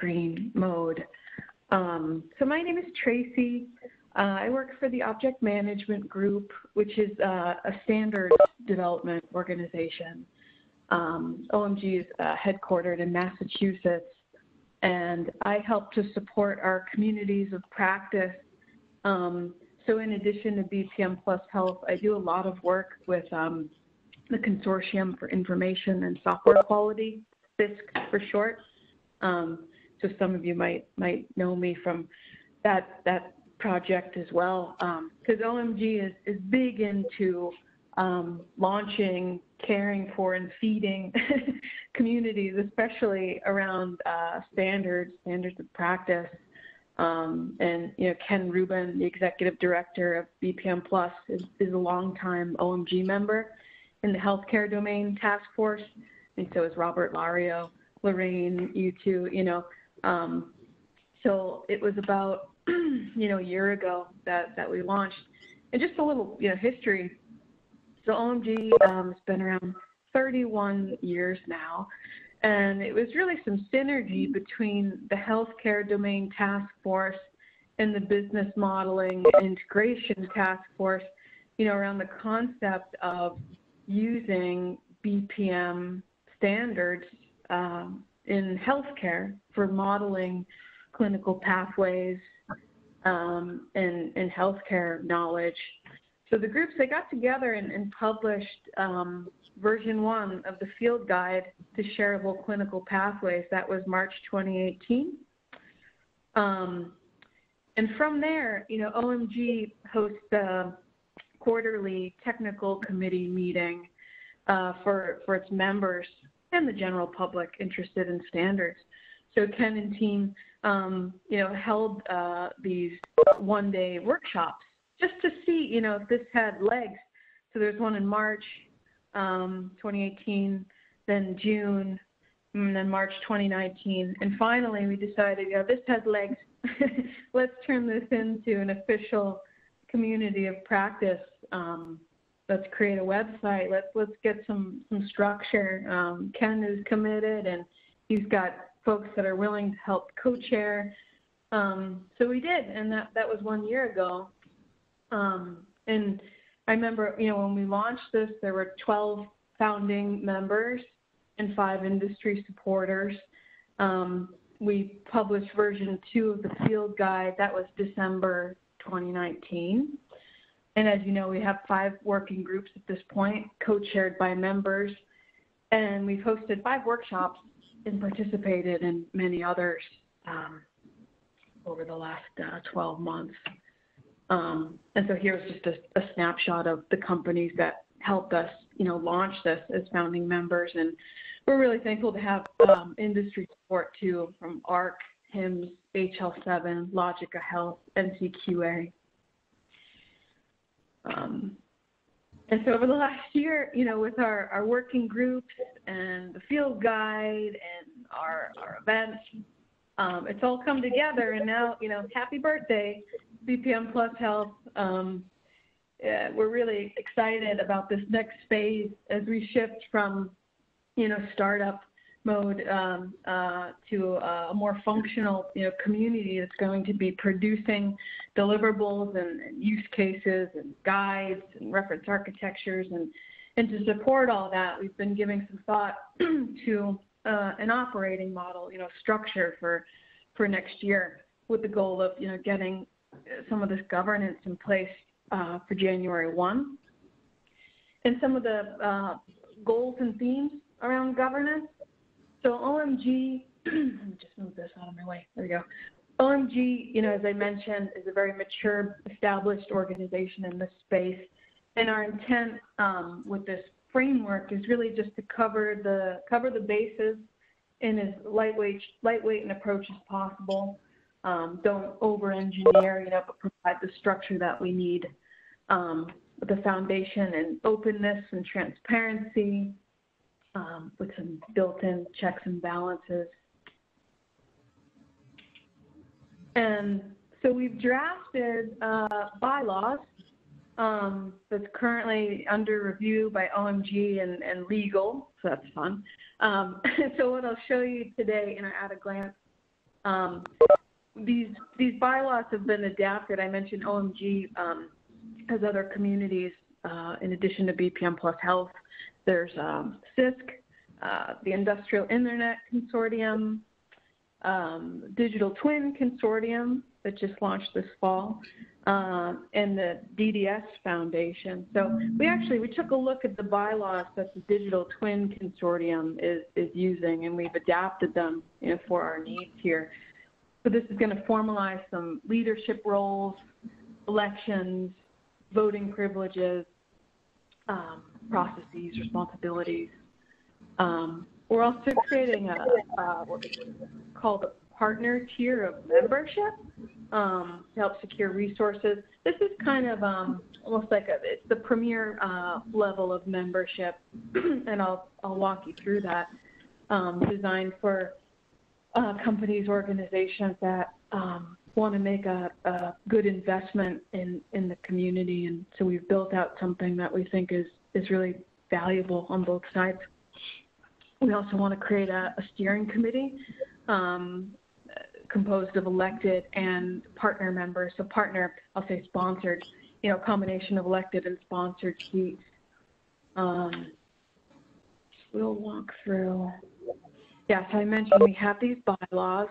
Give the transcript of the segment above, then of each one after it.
screen mode. So my name is Tracy. I work for the Object Management Group, which is a standards development organization. OMG is headquartered in Massachusetts, and I help to support our communities of practice. So in addition to BPM Plus Health, I do a lot of work with the Consortium for Information and Software Quality, CISQ for short. So some of you might know me from that project as well, because OMG is big into launching, caring for, and feeding communities, especially around standards of practice. And Ken Rubin, the executive director of BPM Plus, is a longtime OMG member in the healthcare domain task force, and so is Robert Lario, Lorraine, you two. So it was about a year ago that we launched. And just a little history. So OMG has been around 31 years now, and it was really some synergy between the healthcare domain task force and the business modeling and integration task force, around the concept of using BPM standards in healthcare for modeling clinical pathways and healthcare knowledge. So the groups, they got together and published version 1 of the field guide to shareable clinical pathways. That was March 2018. And from there, OMG hosts a quarterly technical committee meeting for its members and the general public interested in standards. So Ken and team, held these one-day workshops just to see, if this had legs. So there's one in March 2018, then June, and then March 2019. And finally, we decided, this has legs. Let's turn this into an official community of practice. Let's create a website. Let's get some structure. Ken is committed, and he's got folks that are willing to help co-chair. So we did, and that was 1 year ago. And I remember, when we launched this, there were 12 founding members and 5 industry supporters. We published version 2 of the field guide. That was December 2019. And as you know, we have 5 working groups at this point, co-chaired by members. And we've hosted 5 workshops and participated in many others over the last 12 months. And so here's just a snapshot of the companies that helped us, launch this as founding members. And we're really thankful to have industry support too from ARC, HIMSS, HL7, Logica Health, NCQA. And so over the last year, with our working groups and the field guide and our events, it's all come together. And now, happy birthday, BPM Plus Health. We're really excited about this next phase as we shift from, startup mode to a more functional, community that's going to be producing deliverables and use cases and guides and reference architectures. And to support all that, we've been giving some thought to an operating model, structure for next year, with the goal of, getting some of this governance in place for January 1. And some of the goals and themes around governance. So OMG, let me just move this out of my way. There we go. OMG, as I mentioned, is a very mature, established organization in this space. And our intent with this framework is really just to cover the bases in as lightweight an approach as possible. Don't over-engineer, but provide the structure that we need with the foundation and openness and transparency, with some built-in checks and balances. And so we've drafted bylaws that's currently under review by OMG and legal, so that's fun. So what I'll show you today in our at a glance These bylaws have been adapted. I mentioned OMG has other communities in addition to BPM Plus Health. There's CISC, the Industrial Internet Consortium, Digital Twin Consortium that just launched this fall, and the DDS Foundation. So we took a look at the bylaws that the Digital Twin Consortium is using, and we've adapted them, for our needs here. So this is going to formalize some leadership roles, elections, voting privileges, processes, responsibilities. We're also creating what's called a partner tier of membership to help secure resources. This is kind of almost like it's the premier level of membership, and I'll walk you through that, designed for companies, organizations that want to make a good investment in the community. And so we've built out something that we think is really valuable on both sides. We also want to create a steering committee composed of elected and partner members. So partner, I'll say sponsored, a combination of elected and sponsored seats. We'll walk through. Yes, I mentioned we have these bylaws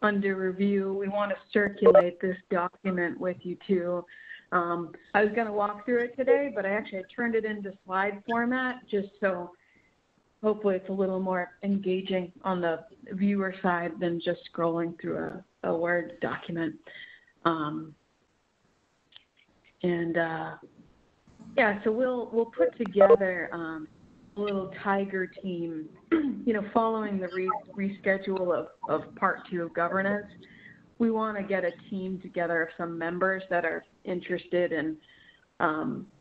under review. We want to circulate this document with you too. I was going to walk through it today, but I turned it into slide format just so hopefully it's a little more engaging on the viewer side than just scrolling through a Word document. So we'll put together a little tiger team, following the reschedule of part 2 of governance. We want to get a team together of some members that are interested and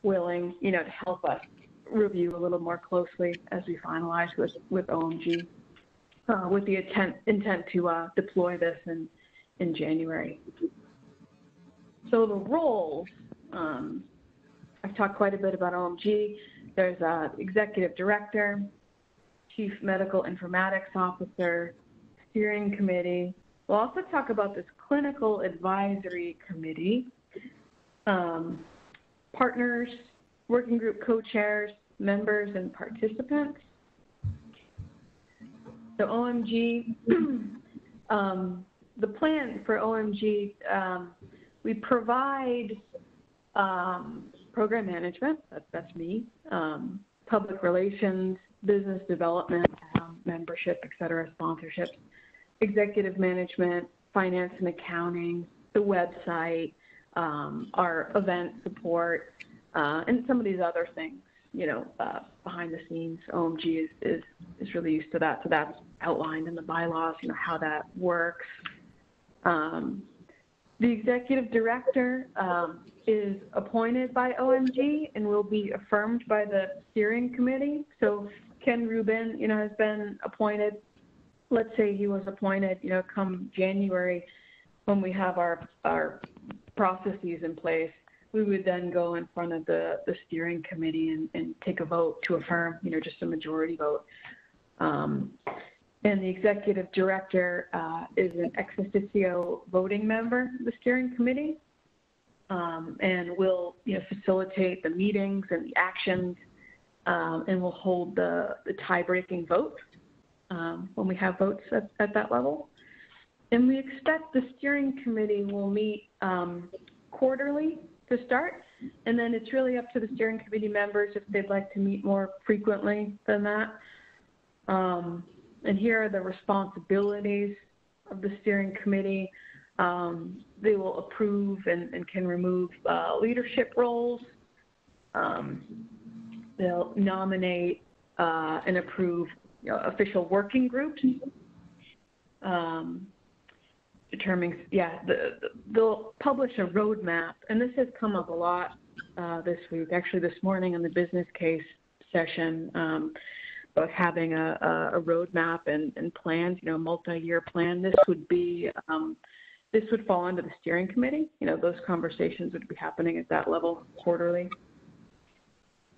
willing, to help us review a little more closely as we finalize with OMG, with the intent to deploy this in January. So the roles, I've talked quite a bit about OMG. There's executive director, chief medical informatics officer, steering committee. We'll also talk about this clinical advisory committee, partners, working group co-chairs, members, and participants. So OMG, the plan for OMG, we provide program management, that's me, public relations, business development, membership, et cetera, sponsorships, executive management, finance and accounting, the website, our event support, and some of these other things, behind the scenes. OMG is really used to that. So that's outlined in the bylaws, how that works. The executive director is appointed by OMG and will be affirmed by the steering committee. So Ken Rubin, has been appointed. Let's say he was appointed, come January, when we have our processes in place. We would then go in front of the steering committee and take a vote to affirm, just a majority vote. And the executive director is an ex officio voting member of the steering committee, and will facilitate the meetings and the actions, and will hold the tie-breaking vote when we have votes at that level. And we expect the steering committee will meet quarterly to start, and then it's really up to the steering committee members if they'd like to meet more frequently than that. And here are the responsibilities of the steering committee. They will approve and can remove leadership roles. They'll nominate and approve official working groups. They'll publish a roadmap, and this has come up a lot this week. Actually, this morning in the business case session, about having a roadmap and plans, multi-year plan. This would fall under the steering committee. Those conversations would be happening at that level quarterly.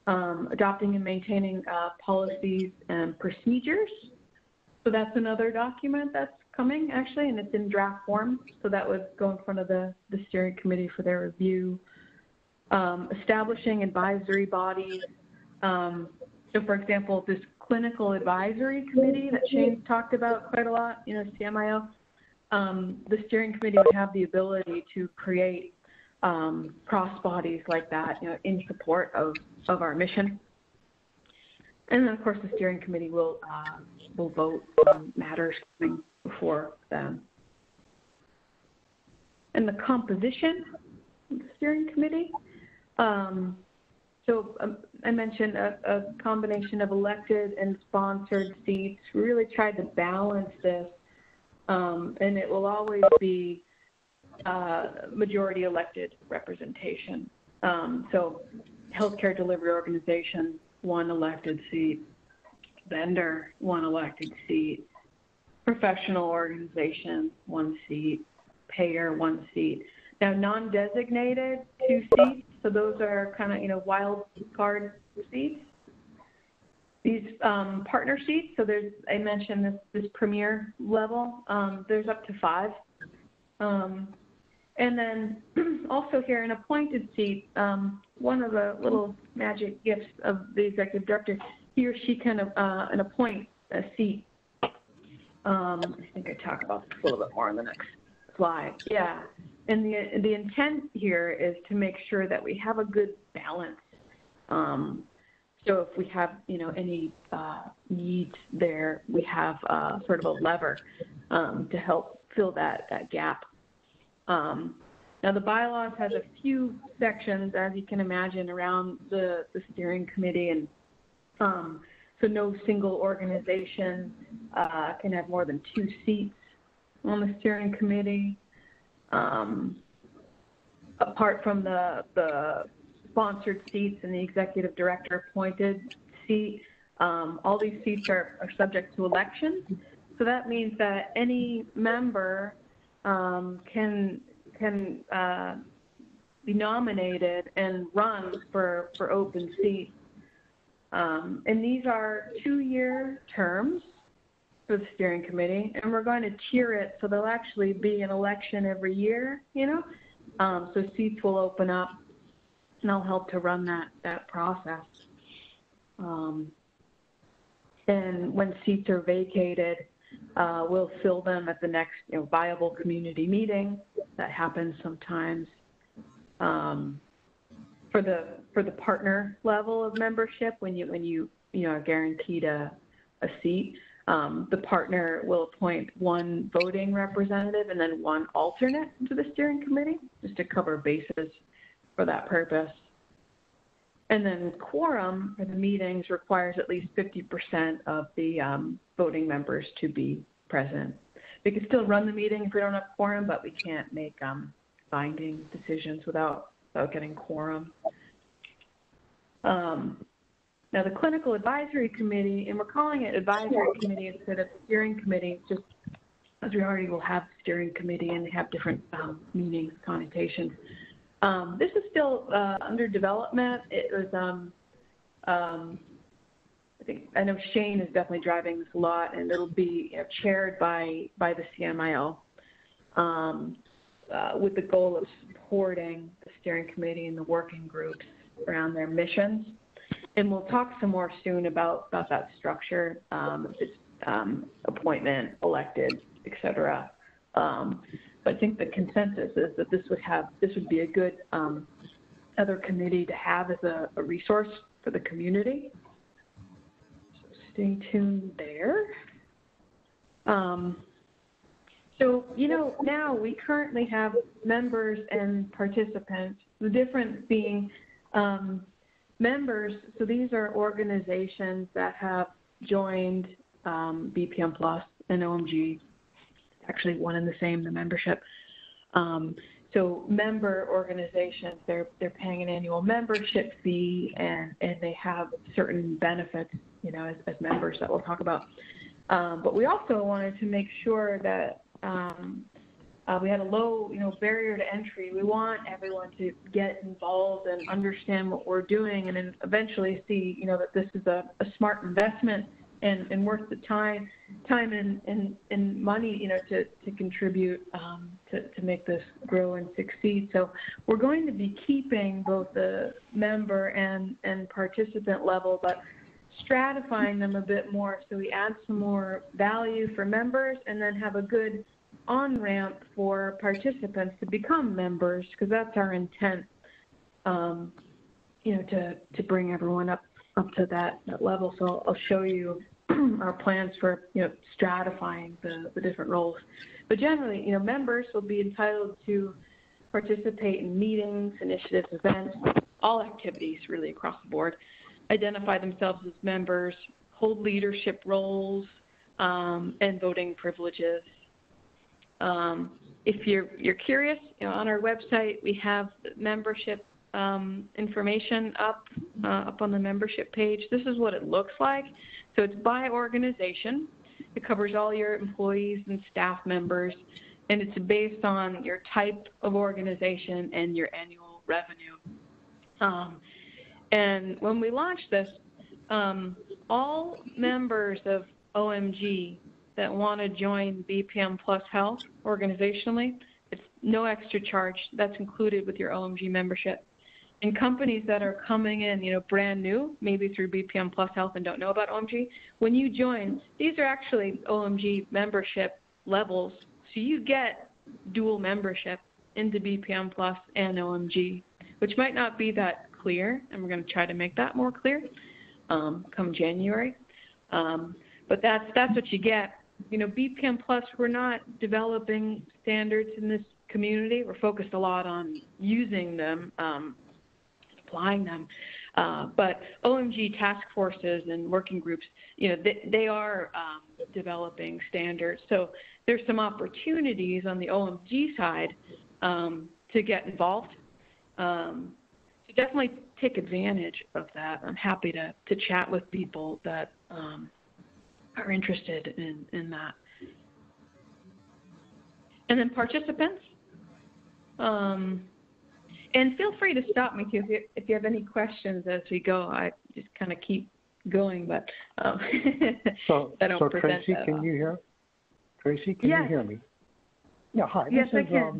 Adopting and maintaining policies and procedures. So that's another document that's coming, actually, and it's in draft form. So that would go in front of the steering committee for their review. Establishing advisory bodies. So, for example, this clinical advisory committee that Shane talked about quite a lot, CMIO, the steering committee would have the ability to create cross bodies like that, in support of our mission. And then, of course, the steering committee will vote on matters coming before them. And the composition of the steering committee. I mentioned a combination of elected and sponsored seats. We really tried to balance this, and it will always be majority elected representation. So healthcare delivery organization, 1 elected seat, vendor, 1 elected seat, professional organization, 1 seat, payer, 1 seat. Now, non-designated, 2 seats, so those are kind of, wild card seats. These partner seats, so I mentioned this premier level, there's up to 5. And then also here, an appointed seat, one of the little magic gifts of the executive director, he or she can appoint a seat. I think I talk about this a little bit more on the next slide. Yeah, and the intent here is to make sure that we have a good balance. So if we have, any needs there, we have sort of a lever to help fill that gap. Now, the bylaws has a few sections, as you can imagine, around the steering committee, and so no single organization can have more than 2 seats on the steering committee. Apart from the sponsored seats and the executive director appointed seat, all these seats are subject to election. So that means that any member can be nominated and run for open seats. And these are 2-year terms for the steering committee, and we're going to tier it so there'll actually be an election every year, so seats will open up, and I'll help to run that process. And when seats are vacated, we'll fill them at the next viable community meeting that happens sometimes. For the partner level of membership, when you are guaranteed a seat, the partner will appoint 1 voting representative and then 1 alternate to the steering committee, just to cover bases for that purpose. And then quorum for the meetings requires at least 50% of the voting members to be present. We can still run the meeting if we don't have quorum, but we can't make binding decisions without getting quorum. Now, the clinical advisory committee, and we're calling it advisory committee instead of steering committee, just as we already will have steering committee and they have different meanings, connotations. This is still under development. It was, I know Shane is definitely driving this a lot, and it'll be chaired by the CMIO with the goal of supporting the steering committee and the working groups around their missions. And we'll talk some more soon about that structure, its appointment, elected, et cetera. But I think the consensus is that this would be a good other committee to have as a resource for the community. So stay tuned there. So, now we currently have members and participants, the difference being members, so these are organizations that have joined BPM Plus and OMG, actually one and the same, the membership. So member organizations, they're paying an annual membership fee, and they have certain benefits, as members that we'll talk about. But we also wanted to make sure that we had a low, barrier to entry. We want everyone to get involved and understand what we're doing, and then eventually see, that this is a smart investment and worth the time and money, to contribute to make this grow and succeed. So we're going to be keeping both the member and participant level, but stratifying them a bit more, so we add some more value for members and then have a good on-ramp for participants to become members, because that's our intent, to bring everyone up to that level. So I'll show you our plans for, stratifying the different roles. But generally, members will be entitled to participate in meetings, initiatives, events, all activities really across the board, identify themselves as members, hold leadership roles, and voting privileges. If you're curious, on our website we have membership information up on the membership page. This is what it looks like. So it's by organization. It covers all your employees and staff members, and it's based on your type of organization and your annual revenue. And when we launched this, all members of OMG that want to join BPM Plus Health organizationally, it's no extra charge. That's included with your OMG membership. And companies that are coming in, brand new, maybe through BPM Plus Health and don't know about OMG, when you join, these are actually OMG membership levels. So you get dual membership into BPM Plus and OMG, which might not be that clear, and we're going to try to make that more clear come January. But that's what you get. BPM Plus, we're not developing standards in this community. We're focused a lot on using them, applying them. But OMG task forces and working groups, they are developing standards. So there's some opportunities on the OMG side to get involved. So definitely take advantage of that. I'm happy to chat with people that are interested in that. And then participants. And feel free to stop me too if you have any questions as we go. I just kind of keep going, but so Tracy, can you hear? Tracy, can you hear me? Yeah, hi. Yes, this I can.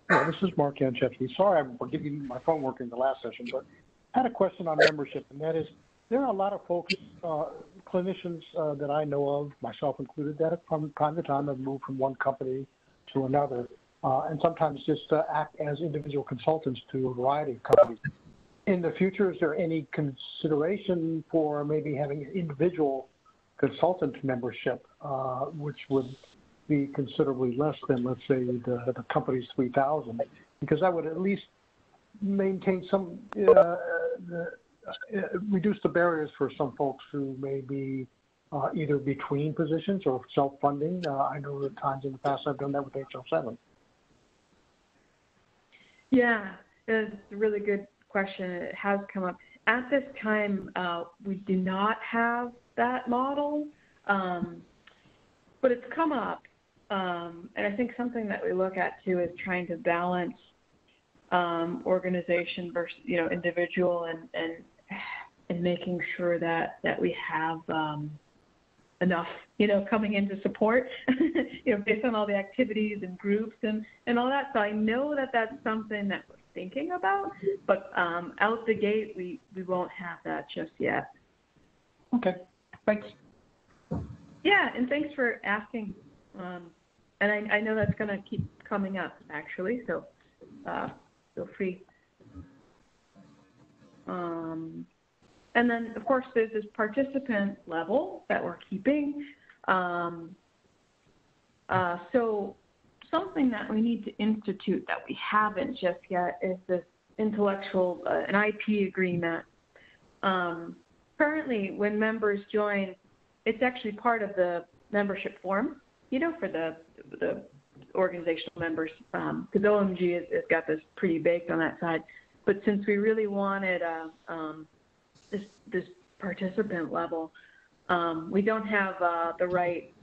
This is Mark Yanchevsky. Sorry, I'm getting my phone working the last session, but I had a question on membership, and that is, there are a lot of folks, clinicians that I know of, myself included, that from time to time have moved from one company to another, and sometimes just act as individual consultants to a variety of companies. In the future, is there any consideration for maybe having an individual consultant membership, which would be considerably less than, let's say, the company's 3,000? Because that would at least maintain some, reduce the barriers for some folks who may be either between positions or self-funding. I know at times in the past I've done that with HL7. Yeah, it's a really good question. It has come up. At this time, we do not have that model, but it's come up. And I think something that we look at too is trying to balance organization versus individual, and making sure that we have enough coming in to support based on all the activities and groups and all that. So I know that that's something that we're thinking about, but out the gate we won't have that just yet. Okay, thanks. Yeah, and thanks for asking. And I know that's going to keep coming up, actually, so feel free. And then, of course, there's this participant level that we're keeping. So something that we need to institute that we haven't just yet is this intellectual, an IP agreement. Currently, when members join, it's actually part of the membership form, for the organizational members, because OMG has got this pretty baked on that side. But since we really wanted this participant level, We don't have the right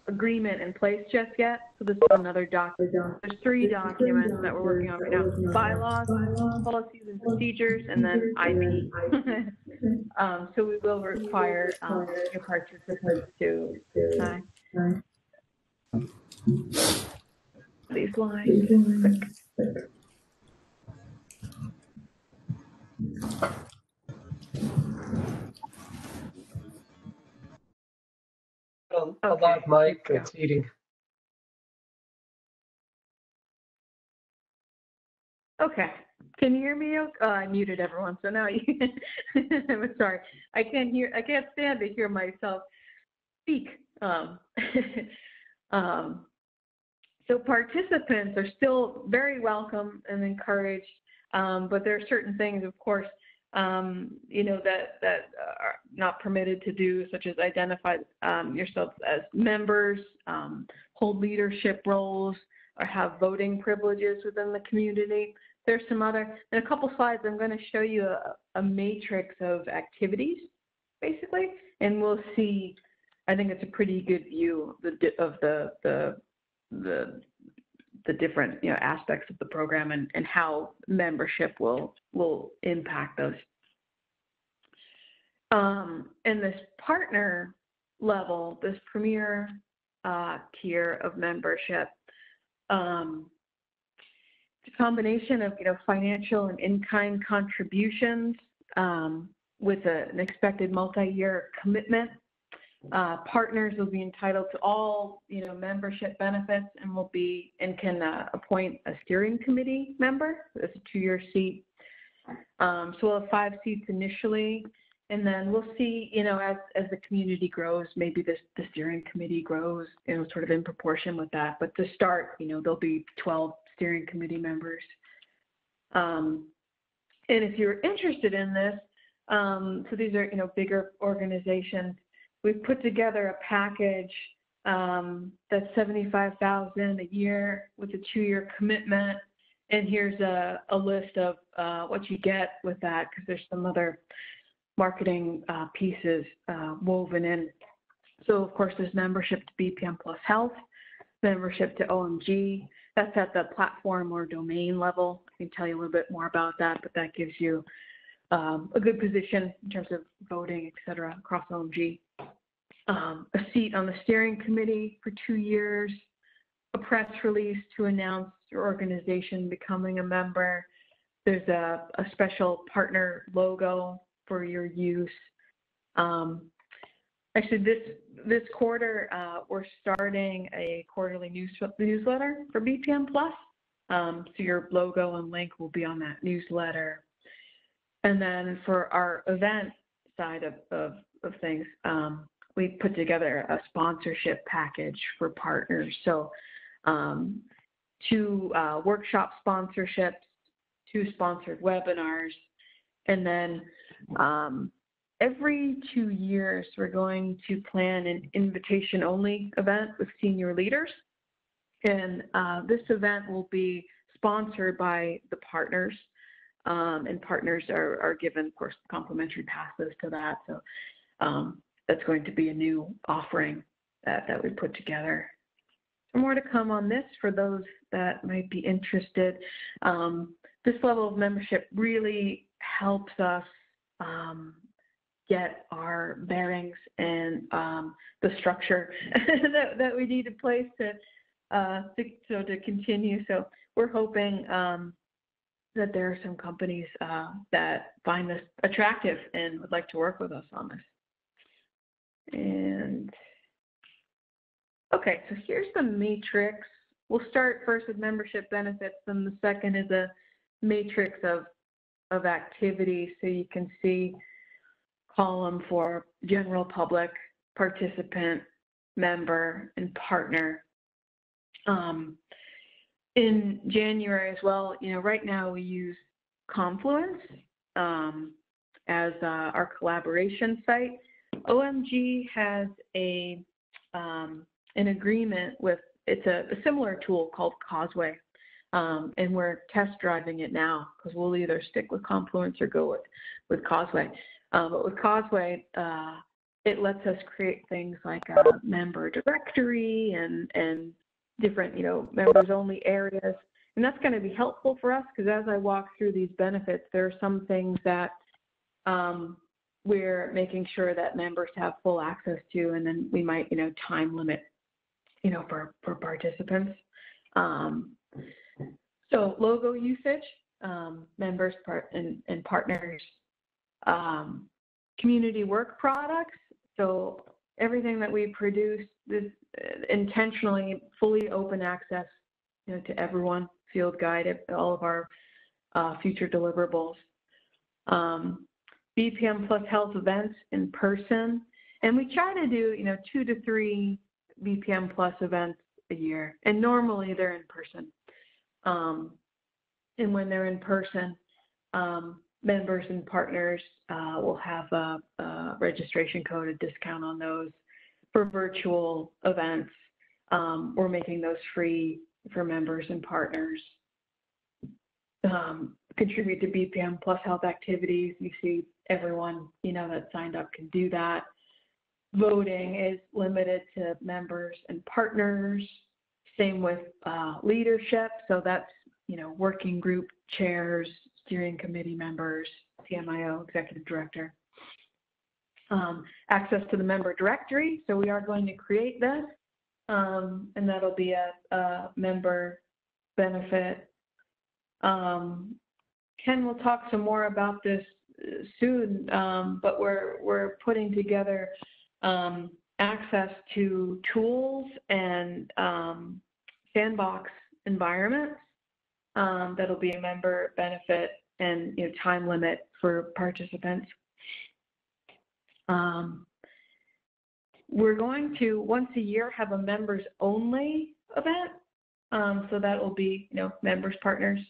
agreement in place just yet, so this is another document. There's 3 documents that we're working on right now: bylaws, policies and procedures, and then IP. So we will require your participants to sign these lines. A live mic, it's eating. Okay. Can you hear me? I muted everyone, so now you I'm sorry. I can't stand to hear myself speak. So participants are still very welcome and encouraged, but there are certain things, of course, that are not permitted to do, such as identify yourselves as members, hold leadership roles, or have voting privileges within the community. There's some other, in a couple slides, I'm going to show you a matrix of activities, basically, and we'll see. I think it's a pretty good view of the different aspects of the program and how membership will impact those. In this partner level, this premier tier of membership, it's a combination of financial and in-kind contributions with an expected multi-year commitment. Partners will be entitled to all membership benefits and can appoint a steering committee member. It's a 2-year seat. So we'll have 5 seats initially, and then we'll see as the community grows, maybe the steering committee grows sort of in proportion with that. But to start, there'll be 12 steering committee members. And if you're interested in this, so these are bigger organizations. We've put together a package that's $75,000 a year with a 2-year commitment, and here's a list of what you get with that, because there's some other marketing pieces woven in. So of course there's membership to BPM Plus Health, membership to OMG. That's at the platform or domain level. I can tell you a little bit more about that, but that gives you a good position in terms of voting, et cetera, across OMG. A seat on the steering committee for 2 years, a press release to announce your organization becoming a member. There's a special partner logo for your use. Actually, this quarter, we're starting a quarterly newsletter for BPM Plus. So your logo and link will be on that newsletter. And then for our event side of things, we put together a sponsorship package for partners. So 2 workshop sponsorships, 2 sponsored webinars, and then every 2 years, we're going to plan an invitation-only event with senior leaders. And this event will be sponsored by the partners. And partners are given, of course, complimentary passes to that. So that's going to be a new offering that we put together. More to come on this for those that might be interested. This level of membership really helps us get our bearings and the structure that we need in place to continue. So we're hoping that there are some companies that find this attractive and would like to work with us on this. And okay, so here's the matrix. We'll start first with membership benefits, and the second is a matrix of activities. So you can see column for general public, participant, member, and partner. In January as well, right now we use Confluence as our collaboration site. OMG has an agreement with, it's a similar tool called Causeway, and we're test driving it now because we'll either stick with Confluence or go with Causeway. But with Causeway, it it lets us create things like a member directory and different, members only areas. And that's going to be helpful for us because as I walk through these benefits, there are some things that we're making sure that members have full access to, and then we might, time limit, for participants. So logo usage, members and partners, community work products. So everything that we produce is intentionally fully open access, to everyone. Field guide, all of our future deliverables. BPM Plus Health events in person, and we try to do 2 to 3 BPM Plus events a year, and normally they're in person. And when they're in person, members and partners will have a registration code, a discount on those. For virtual events, we're making those free for members and partners. Contribute to BPM Plus Health activities. You see everyone, that signed up can do that. Voting is limited to members and partners. Same with leadership. So that's, working group chairs, steering committee members, CMIO, executive director. Access to the member directory. So we are going to create this, and that'll be a member benefit. Ken will talk some more about this soon, but we're putting together access to tools and sandbox environments that'll be a member benefit and time limit for participants. We're going to once a year have a members only event, so that will be members partners.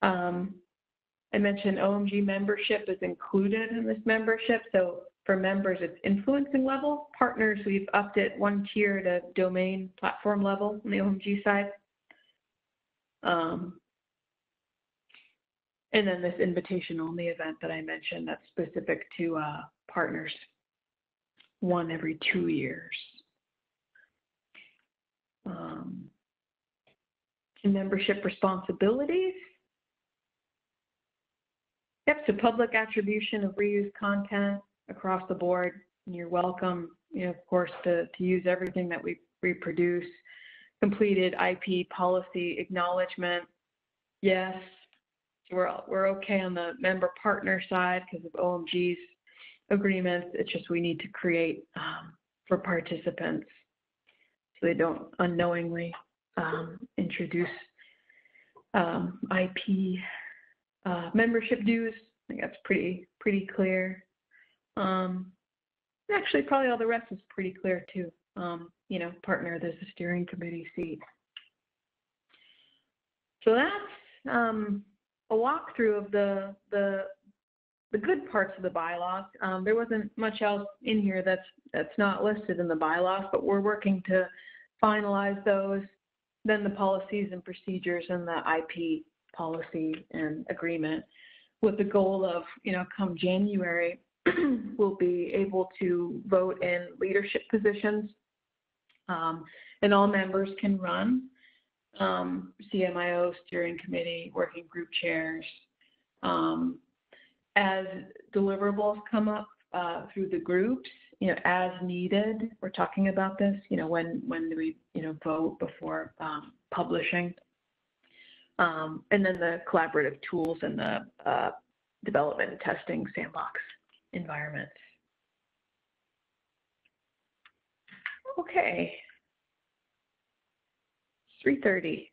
I mentioned OMG membership is included in this membership. So for members, it's influencing level. Partners, we've upped it 1 tier to domain platform level on the OMG side. And then this invitation only event that I mentioned that's specific to partners, 1 every 2 years. Membership responsibilities. Yep, so public attribution of reused content across the board. And you're welcome, of course, to use everything that we reproduce. Completed IP policy acknowledgement. Yes, we're okay on the member partner side because of OMG's agreements. It's just we need to create for participants so they don't unknowingly introduce IP. Membership dues, I think that's pretty clear. Actually, probably all the rest is pretty clear too. Partner, there's a steering committee seat. So that's a walkthrough of the good parts of the bylaws. There wasn't much else in here that's not listed in the bylaws, but we're working to finalize those. Then the policies and procedures and the IP policy and agreement, with the goal of, come January, we'll be able to vote in leadership positions, and all members can run, CMIO, steering committee, working group chairs. As deliverables come up through the groups, as needed, we're talking about this, when do we, vote before publishing. And then the collaborative tools and the development and testing sandbox environments. Okay. 3:30.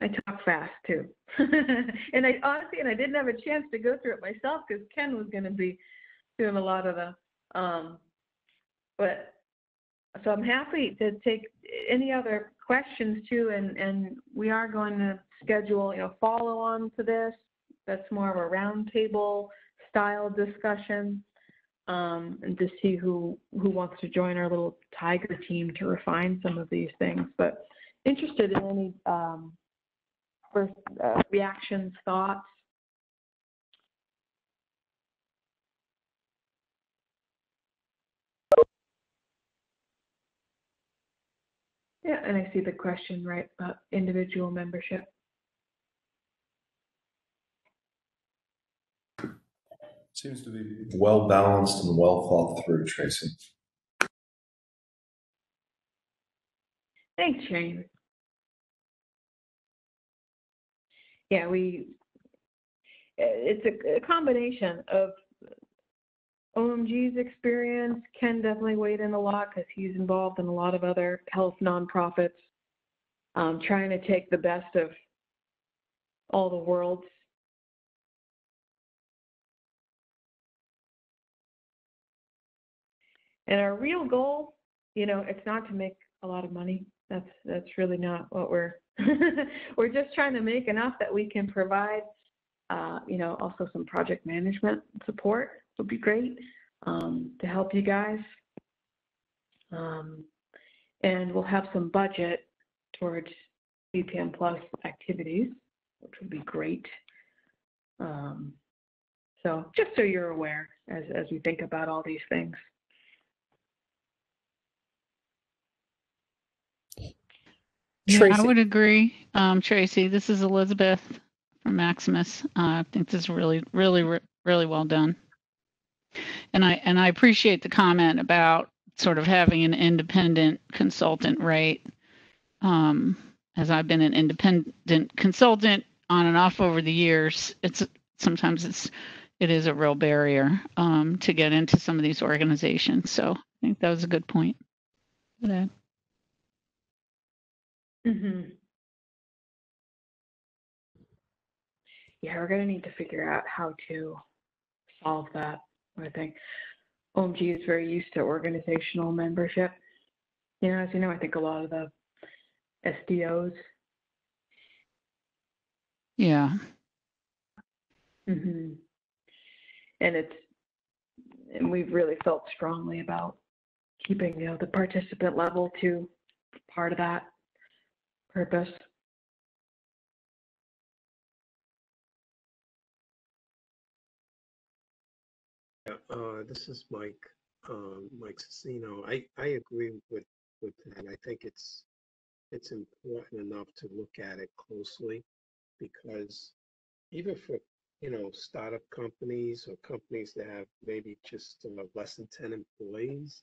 I talk fast too. And I didn't have a chance to go through it myself because Ken was going to be doing a lot of the, so I'm happy to take any other questions too, and we are going to schedule, follow on to this. That's more of a roundtable style discussion, and to see who wants to join our little tiger team to refine some of these things. But interested in any first reactions, thoughts. Yeah, and I see the question, right, about individual membership. Seems to be well balanced and well thought through, Tracy. Thanks, Shane. Yeah, it's a combination of OMG's experience. Ken definitely weighed in a lot because he's involved in a lot of other health nonprofits, trying to take the best of all the worlds. And our real goal, it's not to make a lot of money. That's really not what we're we're just trying to make enough that we can provide also some project management support would be great to help you guys. And we'll have some budget towards BPM Plus activities, which would be great. So just so you're aware as we think about all these things. Yeah, I would agree, Tracy. This is Elizabeth from Maximus. I think this is really, really, really well done. And I appreciate the comment about sort of having an independent consultant, right? As I've been an independent consultant on and off over the years, sometimes it is a real barrier to get into some of these organizations. So I think that was a good point. Mm-hmm. Yeah, we're going to need to figure out how to solve that. I think OMG is very used to organizational membership. As you know, I think a lot of the SDOs. Yeah. Mm-hmm. And we've really felt strongly about keeping, the participant level to part of that purpose. This is Mike Cicino. I agree with that. I think it's important enough to look at it closely because even for startup companies or companies that have maybe just less than 10 employees,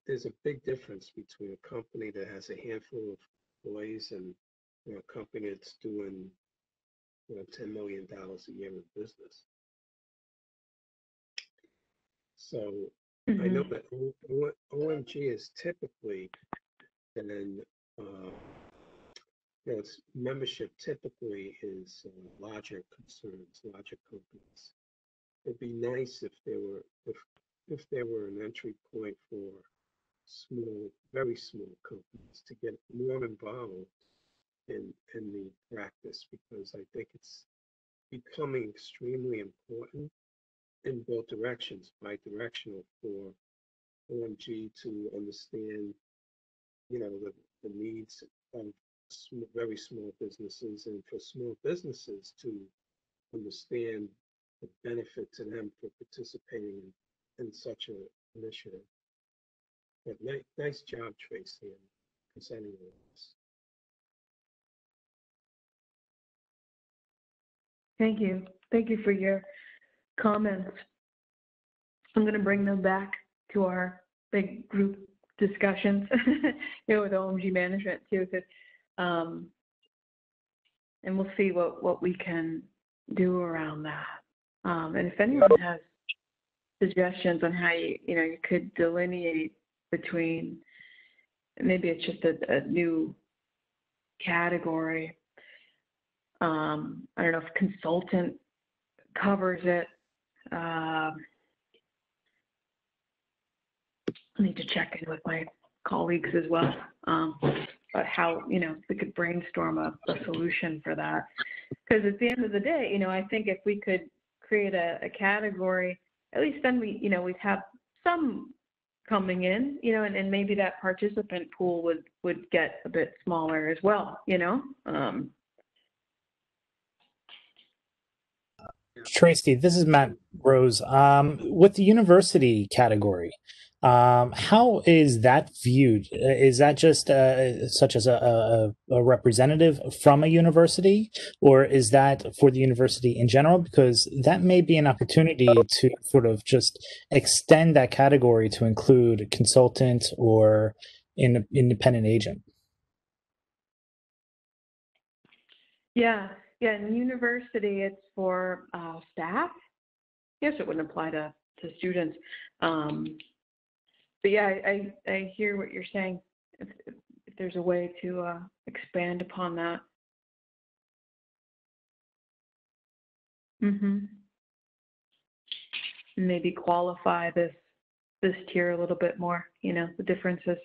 there's a big difference between a company that has a handful of employees and a company that's doing $10 million a year in business. So I know that OMG is typically, and then its membership typically is larger concerns, larger companies. It'd be nice if there were an entry point for small, very small companies to get more involved in the practice, because I think it's becoming extremely important in both directions, bi-directional, for OMG to understand, the needs of very small businesses, and for small businesses to understand the benefit to them for participating in such an initiative. But nice job, Tracy, in presenting this. Thank you. Thank you for your comments. I'm going to bring them back to our big group discussions, with OMG management too, and we'll see what we can do around that. And if anyone has suggestions on how you could delineate between, maybe it's just a new category. I don't know if consultant covers it. I need to check in with my colleagues as well, about how, we could brainstorm a solution for that. Because at the end of the day, I think if we could create a category, at least then we'd have some coming in, and maybe that participant pool would get a bit smaller as well, Tracy, this is Matt Rose. With the university category, How is that viewed? Is that just such as a representative from a university, or is that for the university in general? Because that may be an opportunity to sort of just extend that category to include consultant or independent agent. Yeah, in university, it's for staff. Yes, it wouldn't apply to students. But yeah, I hear what you're saying. If there's a way to expand upon that. Maybe qualify this tier a little bit more, the differences.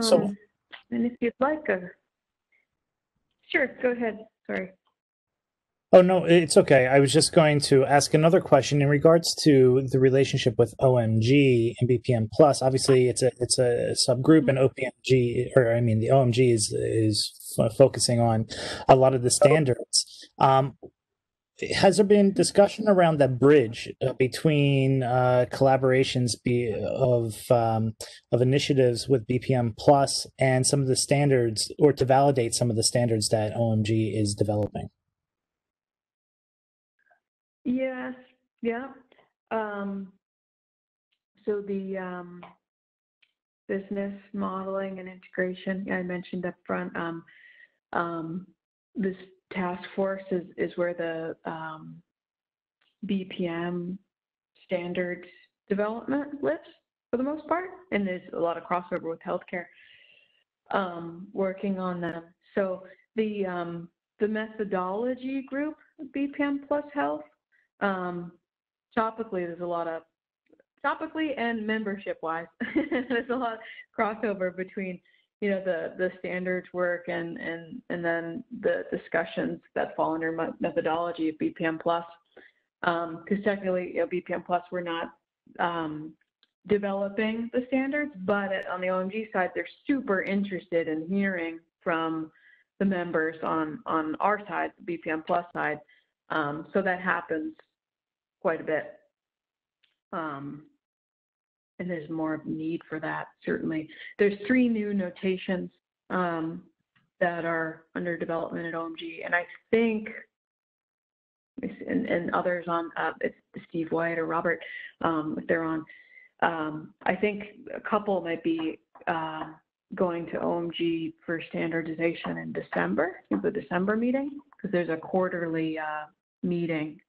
So, and if you'd like sure, go ahead. Sorry. Oh, no, it's okay. I was just going to ask another question in regards to the relationship with OMG and BPM Plus. Obviously, it's a subgroup, and OPMG, or I mean, the OMG is focusing on a lot of the standards. Has there been discussion around that bridge between collaborations of initiatives with BPM Plus and some of the standards, or to validate some of the standards that OMG is developing? Yes. Yeah. So the business modeling and integration, I mentioned up front, this task force is where the BPM standards development lives for the most part, and there's a lot of crossover with healthcare working on them. So the methodology group, BPM Plus Health, topically there's a lot of and membership-wise, there's a lot of crossover between the standards work and then the discussions that fall under methodology of BPM Plus. Because technically, BPM Plus, we're not developing the standards, but on the OMG side, they're super interested in hearing from the members on our side, the BPM Plus side. So that happens quite a bit. And there's more need for that, certainly. There's 3 new notations that are under development at OMG, and I think, and others on, it's Steve White or Robert, if they're on, I think a couple might be going to OMG for standardization in December, the December meeting, because there's a quarterly meeting.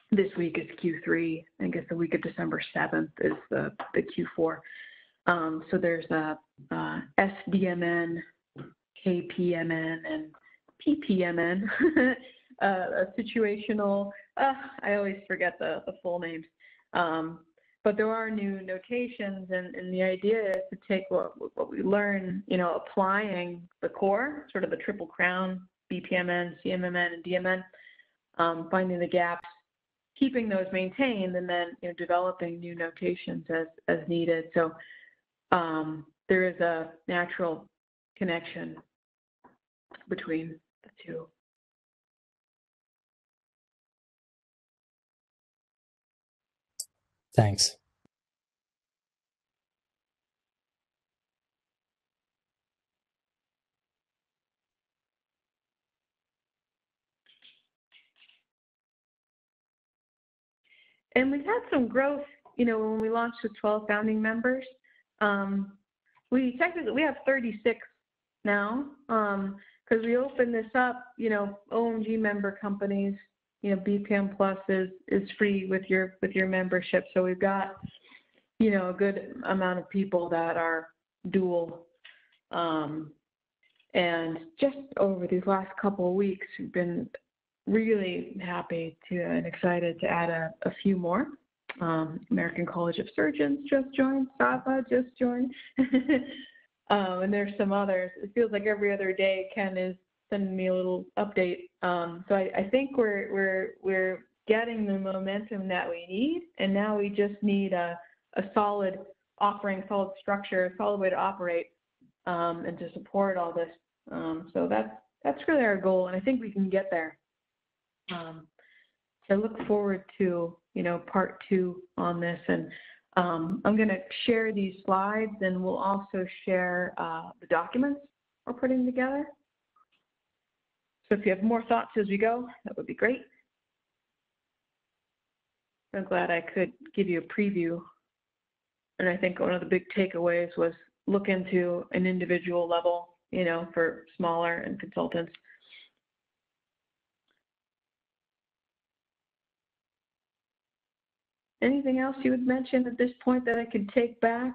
This week is Q3. I guess the week of December 7th is the Q4. So there's a SDMN, KPMN, and PPMN, a situational, I always forget the full names. But there are new notations, and the idea is to take what we learn, applying the core, sort of the triple crown, BPMN, CMMN, and DMN, finding the gaps, keeping those maintained, and then developing new notations as needed. So there is a natural connection between the two. Thanks. And we've had some growth, when we launched with 12 founding members. We have 36 now, because we opened this up, OMG member companies, BPM Plus is free with your membership. So we've got, a good amount of people that are dual. And just over these last couple of weeks, we've been really happy to and excited to add a few more. American College of Surgeons just joined, SAVA just joined, and there's some others. It feels like every other day Ken is sending me a little update. So I think we're getting the momentum that we need, and now we just need a solid offering, solid structure, a solid way to operate, and to support all this. So that's really our goal, and I think we can get there. So I look forward to, part 2 on this, and I'm going to share these slides, and we'll also share the documents we're putting together. So if you have more thoughts as we go, that would be great. I'm glad I could give you a preview. And I think one of the big takeaways was look into an individual level, for smaller and consultants. Anything else you would mention at this point that I could take back?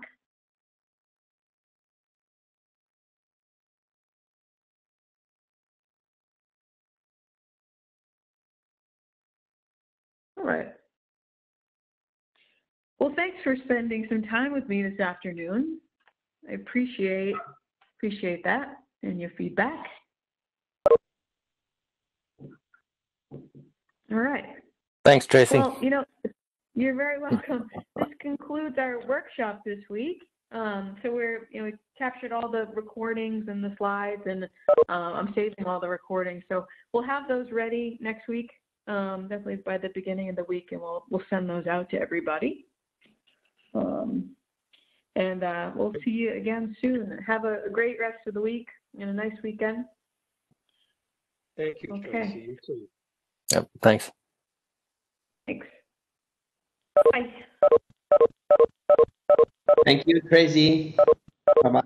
All right. Well, thanks for spending some time with me this afternoon. I appreciate that and your feedback. All right. Thanks, Tracy. Well, you're very welcome. This concludes our workshop this week. So we captured all the recordings and the slides, and I'm saving all the recordings. So we'll have those ready next week, definitely by the beginning of the week, and we'll send those out to everybody. And we'll see you again soon. Have a great rest of the week and a nice weekend. Thank you, Okay. Tracy. You too. Yep, thanks. Thanks. Bye. Thank you, Tracy. Bye-bye.